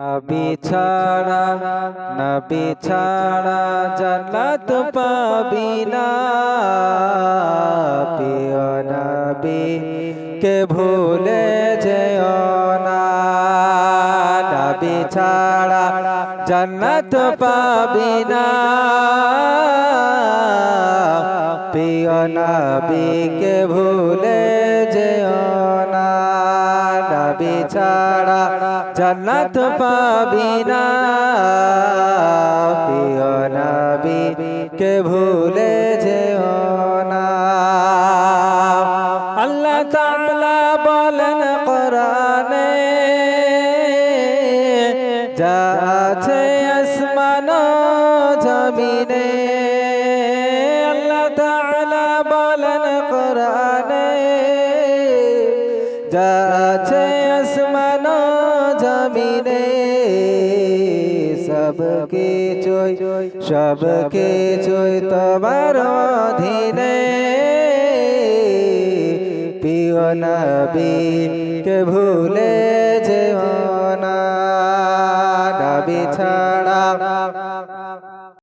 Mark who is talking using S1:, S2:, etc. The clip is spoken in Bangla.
S1: নবী ছাড়া জান্নাত পাবি না। প্রিয় নবী কে ভুলে যেও না। নবী ছাড়া জান্নাত পাবি না। প্রিয় নবী কে ভুলে যেও না। নবী ছাড়া জান্নাত পাবি না। প্রিয় নবী কে ভুলে যেও না। আল্লাহ তাআলা বলেন কোরআনে, যা আছে আসমান ও জমিনে। আল্লাহ তাআলা বলেন কোরআনে, যা আছে আসমান ও জমিনে। সব কিছুই তোমার অধীনে। প্রিয় নবী কে ভুলে যেও না। নবী ছাড়া